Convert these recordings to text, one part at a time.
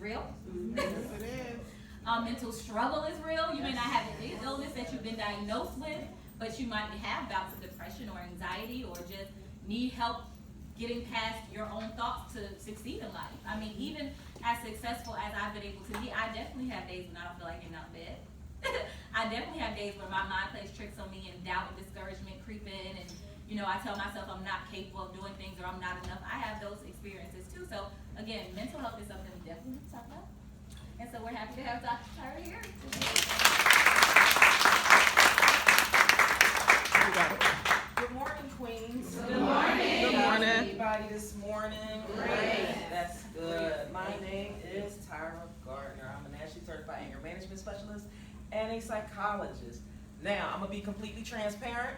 real. Yes, it is. Mental struggle is real. You may not have an illness that you've been diagnosed with, but you might have bouts of depression or anxiety or just need help getting past your own thoughts to succeed in life. I mean, even as successful as I've been able to be, I definitely have days when I don't feel like getting out of bed. I definitely have days where my mind plays tricks on me and doubt and discouragement creep in, and I tell myself I'm not capable of doing things or I'm not enough. I have those experiences too. So again, mental health is something we definitely need to talk about. And so we're happy to have Dr. Tyra here today. Good morning, Queens. Good morning. Good morning. Anybody this morning? Great. That's good. My name is Tyra Gardner. I'm a nationally certified anger management specialist and a psychologist. Now, I'm going to be completely transparent.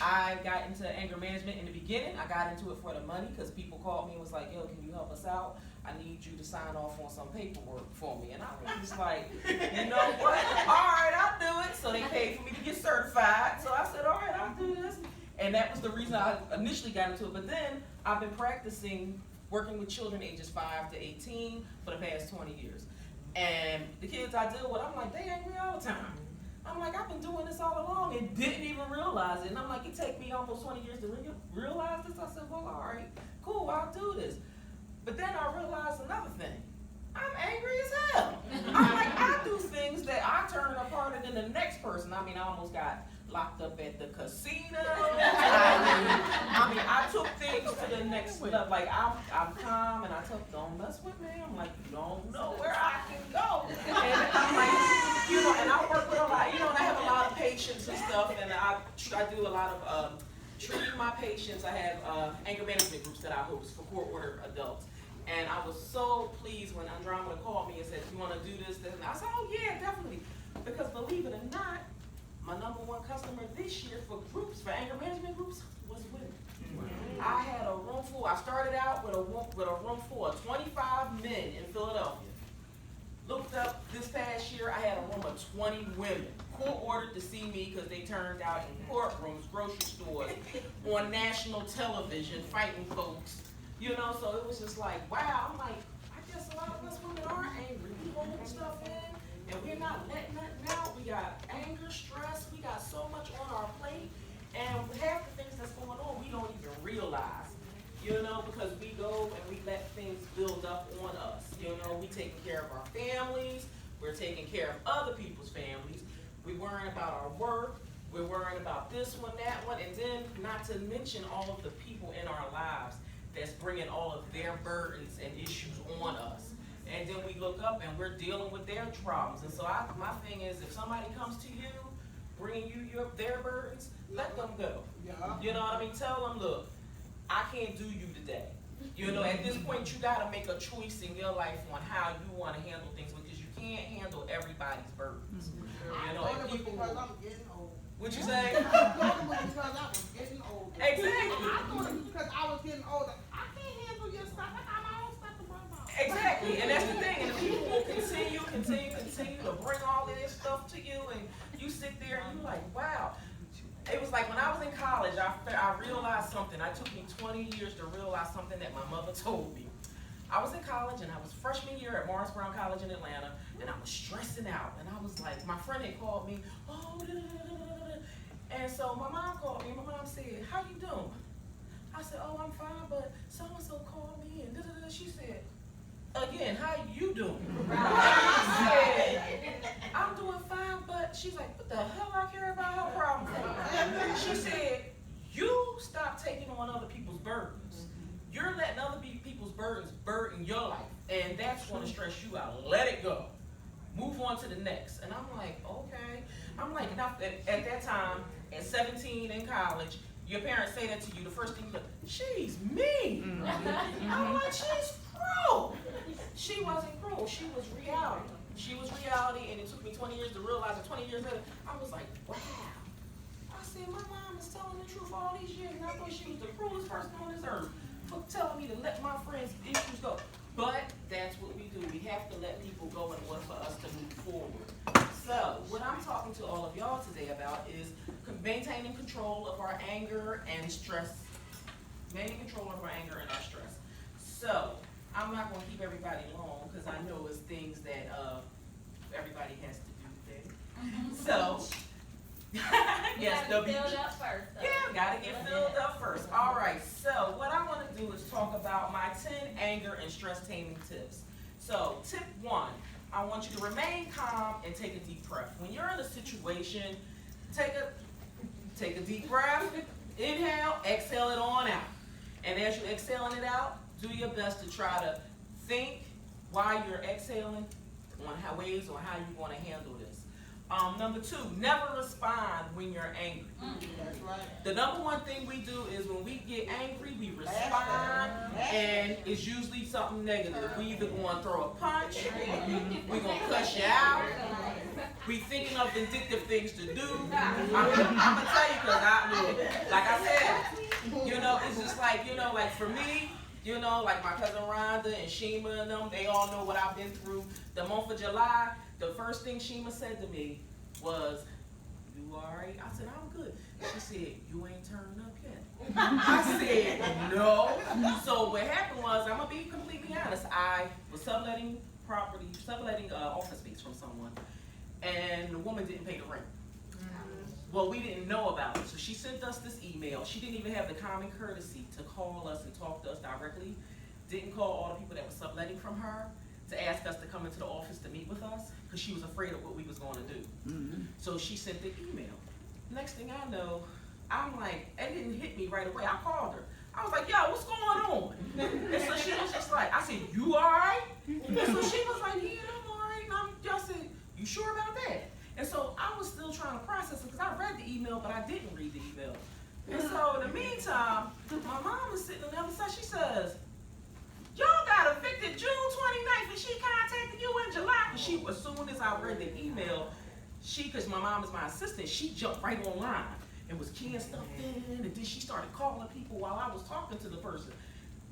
I got into anger management in the beginning. I got into it for the money because people called me and was like, yo, can you help us out? I need you to sign off on some paperwork for me. And I was just like, you know what? All right, I'll do it. So they paid for me to get certified. So I said, all right, I'll do this. And that was the reason I initially got into it. But then I've been practicing working with children ages 5 to 18 for the past 20 years. And the kids I deal with, I'm like, they angry all the time. I'm like, I've been doing this all along and didn't even realize it. And I'm like, it take me almost 20 years to realize this. I said, well, all right, cool, I'll do this. But then I realized another thing. I'm angry as hell. I'm like, I do things that I turn apart than the next person. I mean, I almost got locked up at the casino. I took things to the next level. Like, I'm calm and I tell, don't mess with me. I'm like, you don't know where I can go. And I'm like, and I work with a lot, and I have a lot of patients and stuff, and I do a lot of treating my patients. I have anger management groups that I host for court-ordered adults. And I was so pleased when Andromeda called me and said, you want to do this? And I said, oh yeah, definitely. Because believe it or not, my #1 customer this year for anger management groups, was women. Wow. I had a room full. I started out with a room full of 25 men in Philadelphia. Looked up this past year, I had a room of 20 women. Court ordered to see me because they turned out in courtrooms, grocery stores, on national television, fighting folks. So it was just like, wow. I'm like, I guess a lot of us women are angry. We hold stuff in, and we're not letting nothing out. We got anger, stress. We got so much on our plate, and half the things that's going on, we don't even realize. Because we go and we let things build up on us. We taking care of our families. We're taking care of other people's families. We're worrying about our work. We're worrying about this one, that one, and then not to mention all of the people in our lives that's bringing all of their burdens and issues on us. And then we look up and we're dealing with their problems. And so my thing is, if somebody comes to you, bringing you their burdens, let them go. Yeah. You know what I mean? Tell them, look, I can't do you today. At this point, you got to make a choice in your life on how you want to handle things, because you can't handle everybody's burdens. And people. Because I'm getting old. What you say? I thought it was because I was getting older. Exactly. I thought it was because I was getting older. I can't handle your stuff. I got my own stuff to worry about. Exactly, and that's the thing. And the people will continue to bring all of this stuff to you, and you sit there and you're like, wow. It was like when I was in college, I realized something. It took me 20 years to realize something that my mother told me. I was in college, and I was freshman year at Morris Brown College in Atlanta, and I was stressing out. And I was like, my friend had called me, oh, da, da, da, da, da. And so my mom called me, and my mom said, how you doing? I said, oh, I'm fine, but so-and-so called me, and da, da, da. She said, again, how you doing? I said, I'm doing fine, but she's like, what the hell I care about her problem for? She said, you stop taking on other people's burdens. You're letting other people's burdens burden your life, and that's going to stress you out. Let it go. Move on to the next. And I'm like, okay. I'm like, at that time, at 17 in college, your parents say that to you, the first thing you look, she's mean. I'm like, she's cruel. She wasn't cruel. She was reality. She was reality, and it took me 20 years to realize it. 20 years later, I was like, wow. I said, my mom is telling the truth all these years, and I thought she was the cruelest person on this earth for telling me to let my friends' issues go. But that's what we do. We have to let people go in order for us to move forward. So what I'm talking to all of y'all today about is maintaining control of our anger and stress. Maintaining control of our anger and our stress. So I'm not going to keep everybody long because I know it's Yes, gotta be WG. filled up first. Though. Yeah, gotta get filled up first. All right, so what I want to do is talk about my 10 anger and stress taming tips. So, tip 1, I want you to remain calm and take a deep breath. When you're in a situation, take a deep breath, inhale, exhale it on out. And as you're exhaling it out, do your best to try to think while you're exhaling on ways on how you're going to handle this. Number 2, never respond when you're angry. That's right. The number one thing we do is when we get angry, we respond, and it's usually something negative. We either going to throw a punch, we going to cuss you out, we thinking of vindictive things to do. I'm going to tell you because like I said, you know, it's just like, you know, like for me, you know, like my cousin Rhonda and Shima and them, they all know what I've been through. The month of July, the first thing Shima said to me was, "You all right?" I said, "I'm good." She said, "You ain't turned up yet." I said, "No." So what happened was, I'm gonna be completely honest. I was subletting office space from someone, and the woman didn't pay the rent. Well, we didn't know about it, so she sent us this email. She didn't even have the common courtesy to call us and talk to us directly. Didn't call all the people that were subletting from her to ask us to come into the office to meet with us, because she was afraid of what we was going to do. So she sent the email. Next thing I know, I'm like, it didn't hit me right away. I called her. I was like, "Yo, what's going on?" And so she was just like, I said, "You all right?" And so she was like, "Yeah, I'm all right." And I said, "You sure about that?" And so I was still trying to process it because I read the email, but I didn't read the email. And so in the meantime, my mom is sitting on the other side. She says, "Y'all got evicted June 29th and she contacted you in July." And as soon as I read the email, because my mom is my assistant, she jumped right online and was keying stuff in, and then she started calling people while I was talking to the person.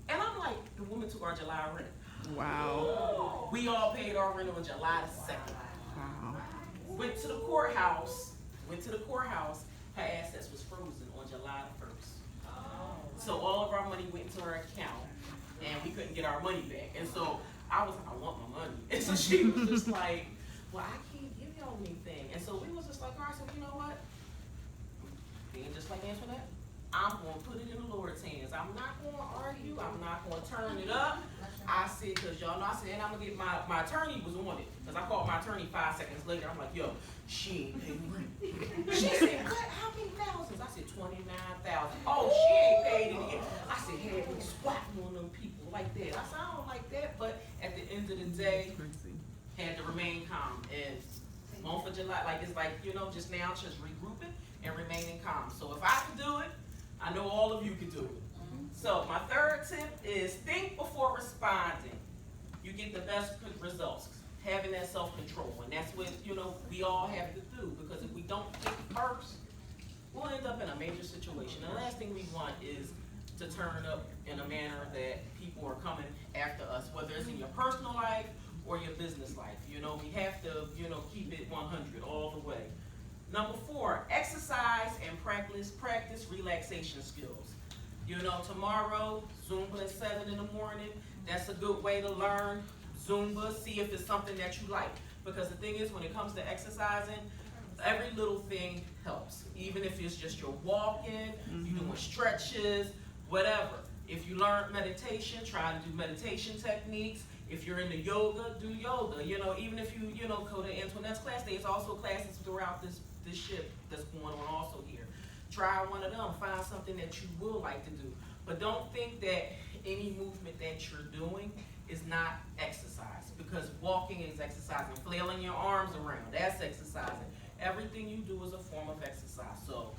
And I'm like, the woman took our July rent. Wow. We all paid our rent on July the 2nd. Wow. Went to the courthouse, her assets was frozen on July the 1st. So all of our money went into her account, and we couldn't get our money back. And so I was like, "I want my money." And so she was just like, "Well, I can't give y'all anything." And so we was just like, all right, so you know what? Being just like Antoinette, I'm going to put it in the Lord's hands. I'm not going to argue. I'm not going to turn it up. I said, because y'all know, I said, and I'm going to get my attorney was on it. Because I called my attorney 5 seconds later. I'm like, "Yo, she ain't paid rent." She said, "What? How many thousands?" I said, 29,000. "Oh, she ain't paid it yet." I said, "Had me swatting on them people like that." I said, "I don't like that." But at the end of the day, had to remain calm. And month of July, like it's like, you know, just now, just regrouping and remaining calm. So if I can do it, I know all of you can do it. So my third tip is think before responding. You get the best results. Having that self-control, and that's what, you know, we all have to do, because if we don't think first, we'll end up in a major situation. And the last thing we want is to turn up in a manner that people are coming after us, whether it's in your personal life or your business life. You know, we have to, you know, keep it 100 all the way. Number 4, exercise and practice relaxation skills. You know, tomorrow, Zumba at 7 in the morning, that's a good way to learn Zumba. See if it's something that you like. Because the thing is, when it comes to exercising, every little thing helps. Even if it's just you're walking, you're doing stretches, whatever. If you learn meditation, try to do meditation techniques. If you're into yoga, do yoga. You know, even if you know, go to Antoinette's class, there's also classes throughout this ship that's going on also here. Try one of them. Find something that you will like to do. But don't think that any movement that you're doing is not exercise, because walking is exercising. Flailing your arms around, that's exercising. Everything you do is a form of exercise, so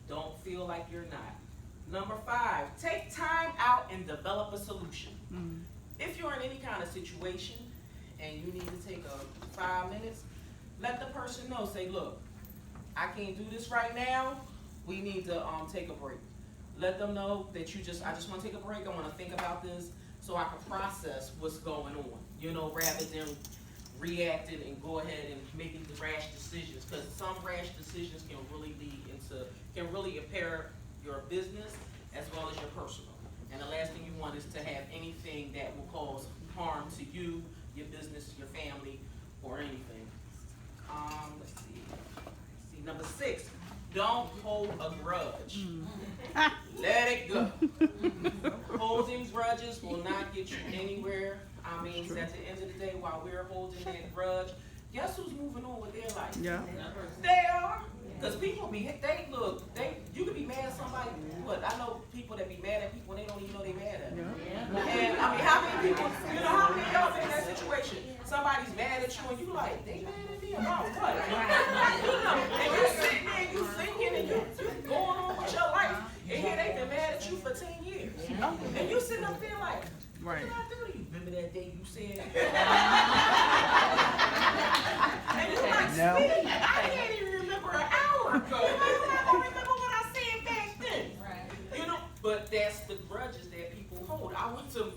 don't feel like you're not. Number 5, take time out and develop a solution. If you're in any kind of situation and you need to take 5 minutes, let the person know. Say, "Look, I can't do this right now. We need to take a break." Let them know that I just want to take a break. I want to think about this so I can process what's going on, you know, rather than reacting and go ahead and making the rash decisions, because some rash decisions can really impair your business as well as your personal. And the last thing you want is to have anything that will cause harm to you, your business, your family, or anything. Let's see. Number 6, Don't hold a grudge. Let it go. Holding grudges will not get you anywhere. I mean, at the end of the day, while we're holding that grudge, guess who's moving on with their life? Yeah. They are. Because people you could be mad at somebody, but I know people that be mad at people and they don't even know they mad at them. Yeah. And I mean, how many people, how many of y'all been in that situation? Somebody's mad at you and you like, they mad at me about what? And you're sitting there and you thinking and you going on with your life. And here they been mad at you for 10 years. And you sitting up there like, what did I do to you? Remember that day you said? And you're like, No. Steve, I can't even remember an hour ago. I don't remember what I said back then. Right. You know, but that's the grudges that people hold.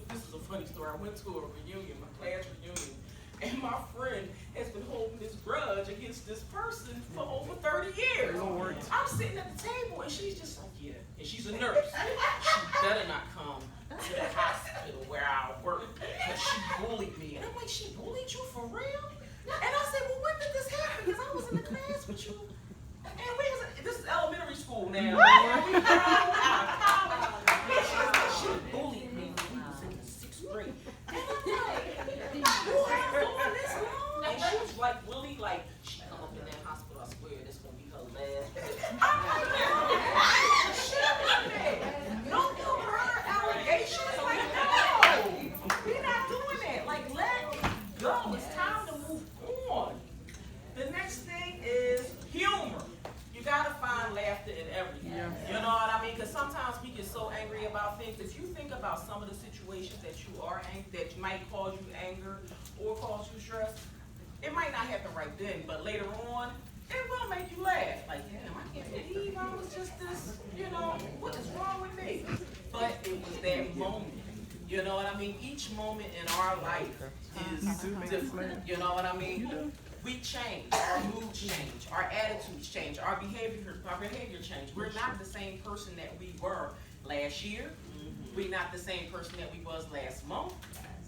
This is a funny story. I went to a reunion, my class reunion, and my friend has been holding this grudge against this person for over 30 years. Lord. I'm sitting at the table and she's just like, yeah. And she's a nurse. She better not come to the hospital where I work because she bullied me. And I'm like, she bullied you for real? And I said, well, when did this happen? Because I was in the class with you. And this is elementary school now. We grown out of college. And she bullied me when we was in the 6th grade. And I'm like, you have doing this long? And she was like, really, like, she come up in that hospital, I swear, this gonna be her last visit. I'm like, no, shit, don't do her allegations. Like, no, we're not doing that. Like, let it go. It's time to move on. The next thing is humor. You gotta find laughter in everything. Yeah. You know what I mean? Because sometimes we get so angry about things. If you think about some of the situations that you are that might cause you anger or cause you stress, it might not happen right then, but later on, it will make you laugh. Like, damn, I can't believe I was just this. You know, what is wrong with me? But it was that moment. You know what I mean? Each moment in our life is different. You know what I mean? We change, our moods change, our attitudes change, our behavior change. We're not the same person that we were last year. We're not the same person that we was last month.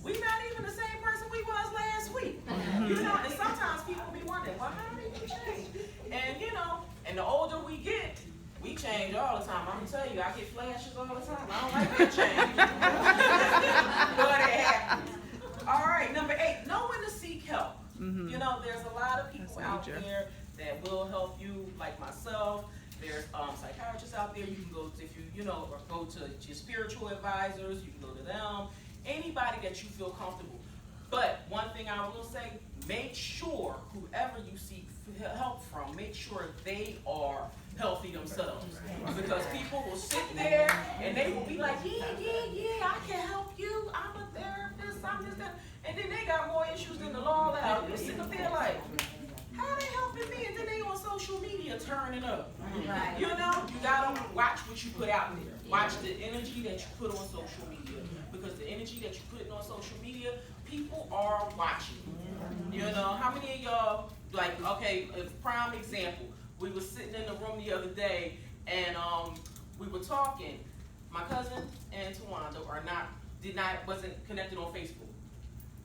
We're not even the same person we was last week. You know, and sometimes people be wondering, well, how did you change? And you know, and the older we get, we change all the time. I'm gonna tell you, I get flashes all the time. I don't like that change. But it happens. All right, number 8, know when to seek help. You know, there's a lot of people out there that will help you, like myself. There's psychiatrists out there. You can go to, if you know, or go to your spiritual advisors. You can go to them. Anybody that you feel comfortable. But one thing I will say, make sure whoever you seek help from, make sure they are healthy themselves. Because people will sit there and they will be like, yeah, I can help you. I'm a therapist, I'm this, that. And then they got more issues than the law allows. You're sitting up there like, how they helping me? And then they on social media turning up. Right. You know, you gotta watch what you put out there. Watch the energy that you put on social media. Because the energy that you put on social media, people are watching. You know, how many of y'all, like, okay, a prime example, we were sitting in the room the other day and we were talking. My cousin and Tawanda wasn't connected on Facebook.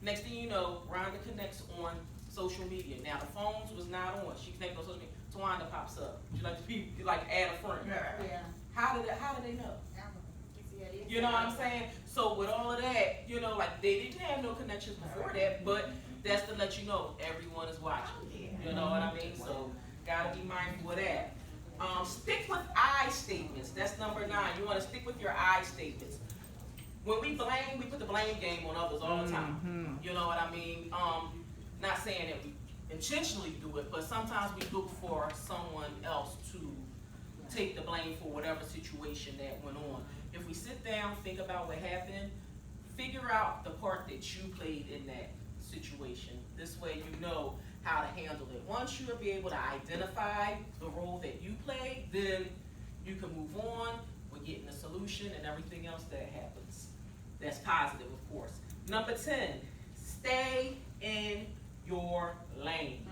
Next thing you know, Rhonda connects on social media. Now the phones was not on. She connected on social media. Tawanda pops up. Would you like to be add a friend? Yeah. How did they know? You know what I'm saying? So with all of that, you know, like they didn't have no connections before that, but that's to let you know everyone is watching. You know what I mean? So gotta be mindful of that. Stick with I statements. That's number 9. You want to stick with your I statements. When we blame, we put the blame game on others all the time. You know what I mean? Not saying that we intentionally do it, but sometimes we look for someone else to take the blame for whatever situation that went on. If we sit down, think about what happened, figure out the part that you played in that situation. This way you know how to handle it. Once you'll be able to identify the role that you played, then you can move on with getting a solution and everything else that happens. That's positive, of course. Number 10, stay in your lane.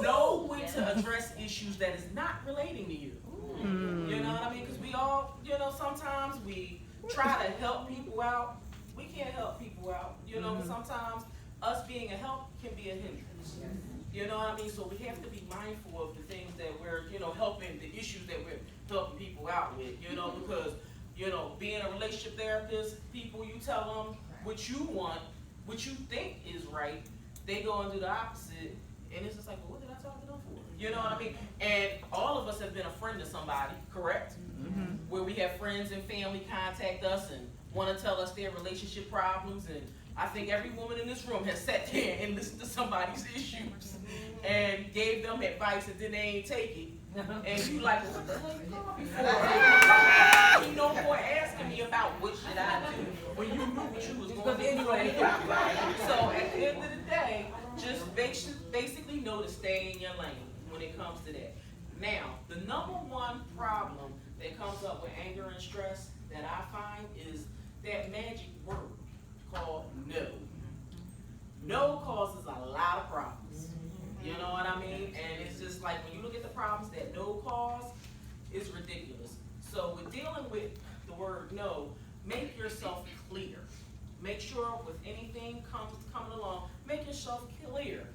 Know when to address issues that is not relating to you. You know what I mean? Because we all, you know, sometimes we try to help people out. We can't help people out. You know, sometimes us being a help can be a hindrance. You know what I mean? So we have to be mindful of the things that we're, helping, the issues that we're helping people out with, because, being a relationship therapist, people, you tell them what you want, what you think is right, they go and do the opposite, and it's just like, well, what did I talk to them for? You know what I mean? And all of us have been a friend to somebody, correct? Mm-hmm. Where we have friends and family contact us and want to tell us their relationship problems, and I think every woman in this room has sat there and listened to somebody's issues and gave them advice and then they ain't take it. And you like, what the hell you called me for? You no more asking me about what should I do when you knew what you was going to do anyway. So at the end of the day, just basically know to stay in your lane when it comes to that. Now, the number one problem that comes up with anger and stress that I find is that magic word called no. No causes a lot of problems. You know what I mean? And it's just like when you look at the problems that no cause, it's ridiculous. So with dealing with the word no, make yourself clear. Make sure with anything coming along, make yourself clear.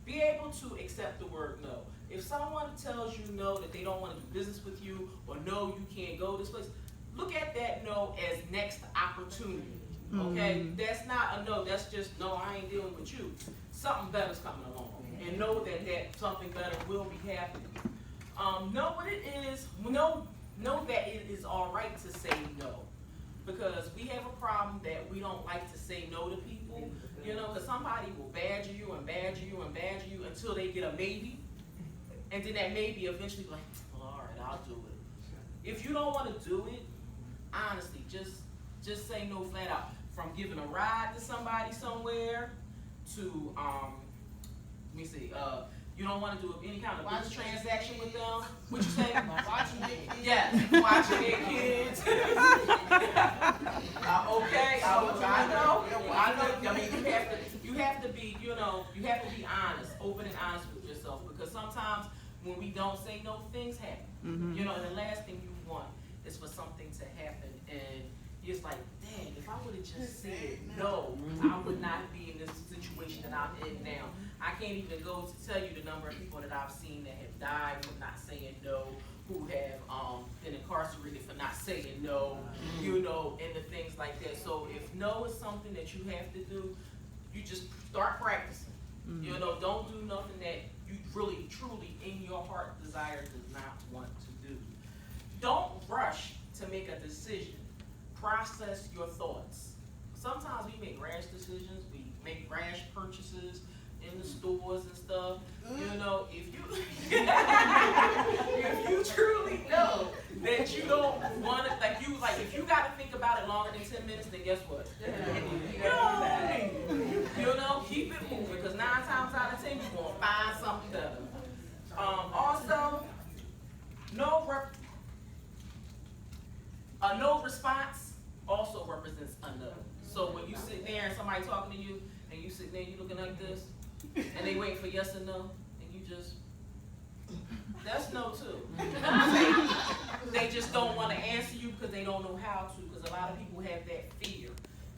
Be able to accept the word no. If someone tells you no, that they don't want to do business with you, or no, you can't go this place, look at that no as next opportunity. Okay? That's not a no, that's just no, I ain't dealing with you. Something better's coming along. And know that something better will be happening. Know what it is, know that it is all right to say no. Because we have a problem that we don't like to say no to people, because somebody will badger you and badger you and badger you until they get a maybe. And then that maybe eventually be like, well, all right, I'll do it. If you don't want to do it, honestly, just say no flat out. From giving a ride to somebody somewhere to, let me see, you don't want to do any kind of business transaction with them. What you say? Watching their kids. Yes, watching their kids. Okay, I know. I mean, you have to be, you have to be honest, open and honest with yourself, because sometimes when we don't say no, things happen. And the last thing you want is for something to happen, and it's like, dang, if I would have just said no, I would not be in this situation that I'm in now. I can't even go to tell you the number of people that I've seen that have died from not saying no, who have been incarcerated for not saying no, and the things like that. So if no is something that you have to do, you just start practicing. Don't do nothing that you really, truly, in your heart desire does not want to do. Don't rush to make a decision. Process your thoughts. Sometimes we make rash decisions, we make rash purchases in the stores and stuff. If you truly know that you don't want to, if you got to think about it longer than 10 minutes, then guess what? Keep it moving, because 9 times out of 10 you're going to find something better. Also, no response also represents a no. So when you sit there and somebody talking to you, and you sit there and you looking like this, and they wait for yes or no, and you just, that's no too. They just don't want to answer you because they don't know how to, because a lot of people have that fear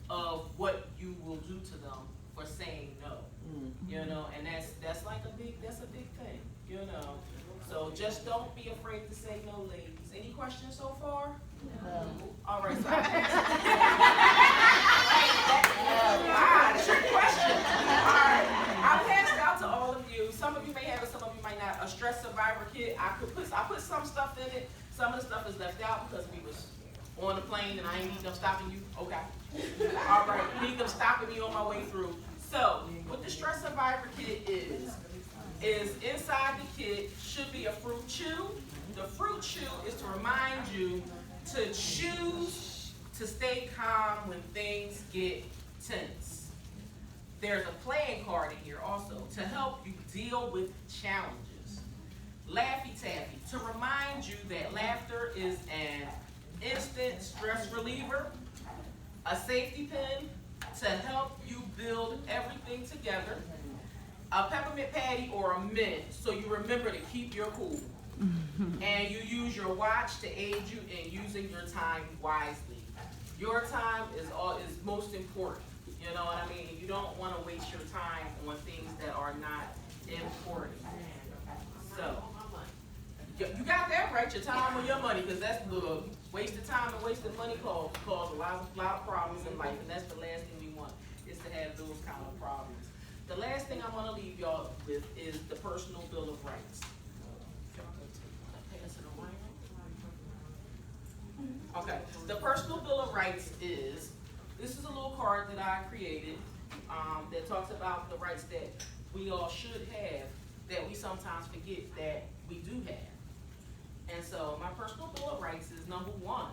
of what you will do to them for saying no. And that's a big thing, So just don't be afraid to say no, ladies. Any questions so far? No. All right, so trick question. All right, I passed out to all of you. Some of you may have it, some of you might not. A stress survivor kit. I put some stuff in it. Some of the stuff is left out because we was on the plane and I ain't need them stopping you. Okay. All right, need them stopping me on my way through. So what the stress survivor kit is inside the kit should be a fruit chew. The fruit chew is to remind you to choose to stay calm when things get tense. There's a playing card in here also to help you deal with challenges. Laffy Taffy, to remind you that laughter is an instant stress reliever. A safety pin to help you build everything together. A peppermint patty or a mint so you remember to keep your cool. And you use your watch to aid you in using your time wisely. Your time is most important. You know what I mean? You don't want to waste your time on things that are not important. So, you got that right, your time or your money, because that's the wasted time and wasted money cause a lot of problems in life, and that's the last thing we want, is to have those kind of problems. The last thing I want to leave y'all with is the personal bill of rights. Okay, the personal bill of rights this is a little card that I created that talks about the rights that we all should have that we sometimes forget that we do have. And so my personal bill of rights is number 1,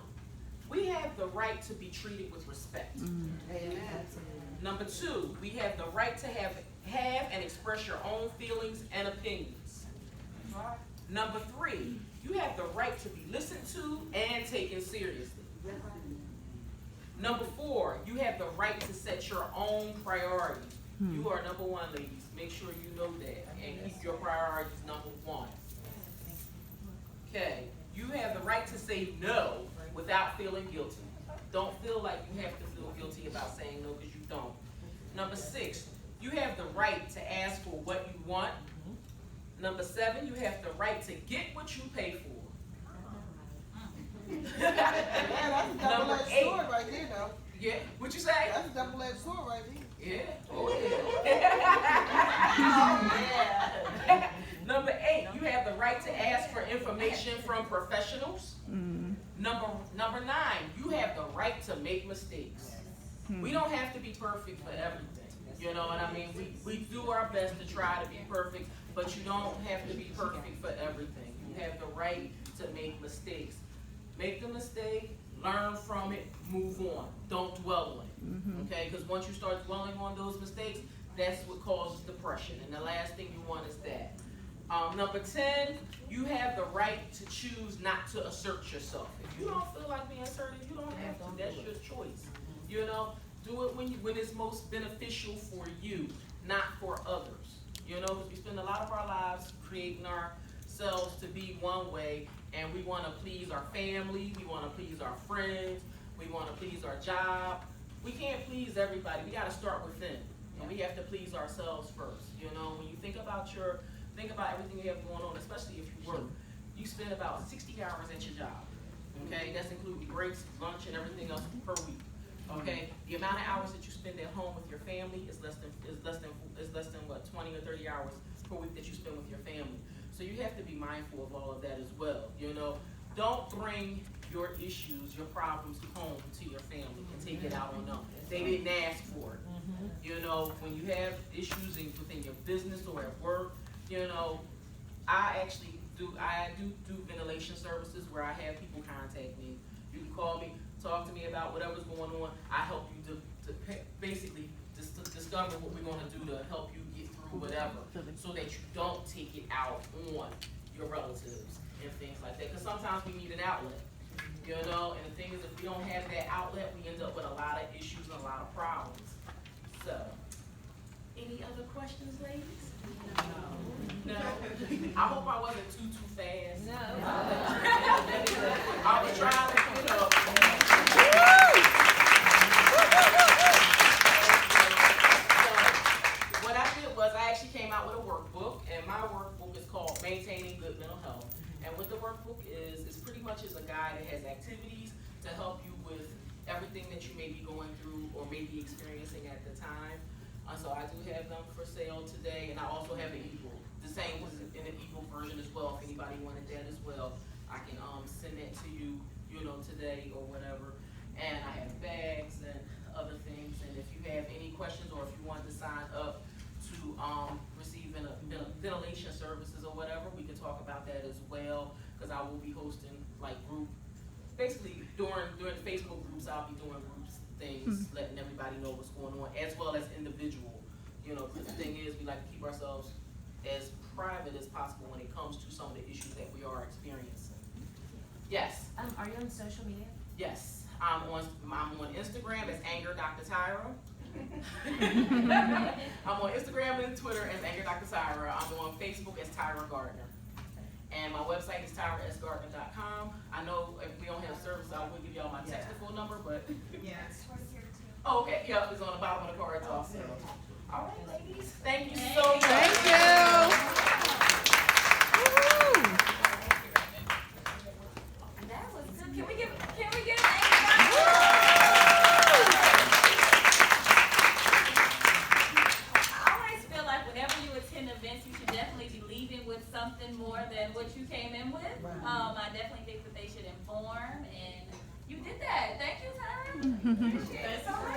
we have the right to be treated with respect. Amen. Number 2, we have the right to have and express your own feelings and opinions. Number 3, you have the right to be listened to and taken seriously. Number 4, you have the right to set your own priorities. You are number 1, ladies. Make sure you know that and keep your priorities number 1. Okay, you have the right to say no without feeling guilty. Don't feel like you have to feel guilty about saying no, because you don't. Number 6, you have the right to ask for what you want. Number 7, you have the right to get what you pay for. Yeah, that's a double-edged sword right there, though. Yeah, what you say? That's a double-edged sword right there. Yeah. Oh, yeah. Number 8, you have the right to ask for information from professionals. Number 9, you have the right to make mistakes. We don't have to be perfect for everything. You know what I mean? We do our best to try to be perfect, but you don't have to be perfect for everything. You have the right to make mistakes. Make the mistake, learn from it, move on. Don't dwell on it. Okay? Because once you start dwelling on those mistakes, that's what causes depression. And the last thing you want is that. Number 10, you have the right to choose not to assert yourself. If you don't feel like being assertive, you don't have to. That's your choice. You know, do it when it's most beneficial for you, not for others. You know, because we spend a lot of our lives creating ourselves to be one way, and we want to please our family, we want to please our friends, we want to please our job. We can't please everybody. We got to start within, and we have to please ourselves first. You know, when you think about everything you have going on, especially if you work, you spend about 60 hours at your job. Okay, that's including breaks, lunch, and everything else per week. Okay, the amount of hours that you spend at home with your family is less than what, 20 or 30 hours per week that you spend with your family. So you have to be mindful of all of that as well. You know, don't bring your issues, your problems home to your family and take it out on them. They didn't ask for it. You know, when you have issues within your business or at work, you know, I do ventilation services where I have people contact me. You can call me, talk to me about whatever's going on. I help you to basically discover what we're going to do to help you get through whatever, so that you don't take it out on your relatives and things like that. Because sometimes we need an outlet, you know. And the thing is, if we don't have that outlet, we end up with a lot of issues and a lot of problems. So, any other questions, ladies? No. I hope I wasn't too fast. No. I was trying to, you know. So, what I did was I actually came out with a workbook, and my workbook is called Maintaining Good Mental Health. And what the workbook is pretty much is a guide that has activities to help you with everything that you may be going through or may be experiencing at the time. So I do have them for sale today, and I also have an ebook. The same was in an ebook version as well. If anybody wanted that as well, I can send that to you, you know, today or whatever. And I have bags and other things. And if you have any questions or if you want to sign up to receive ventilation services or whatever, we can talk about that as well. Because I will be hosting like basically during the Facebook groups, I'll be doing groups things, letting everybody know what's going on, as well as individual. You know, the thing is, we like to keep ourselves as private as possible when it comes to some of the issues that we are experiencing. Yes. Are you on social media? Yes. I'm on Instagram as Anger Dr. Tyra. I'm on Instagram and Twitter as Anger Dr. Tyra. I'm on Facebook as Tyra Gardner. And my website is tyrasgardner.com. I know if we don't have service, I will give y'all my technical number, but Yes. Oh, okay, yep, it's on the bottom of the cards also. All right, ladies, thank you so much. Thank you. Woo-hoo. That was good. Can we give an A? I always feel like whenever you attend events, you should definitely be leaving with something more than what you came in with. I definitely think that they should inform, and you did that. Thank you, Tyra. Appreciate it so much.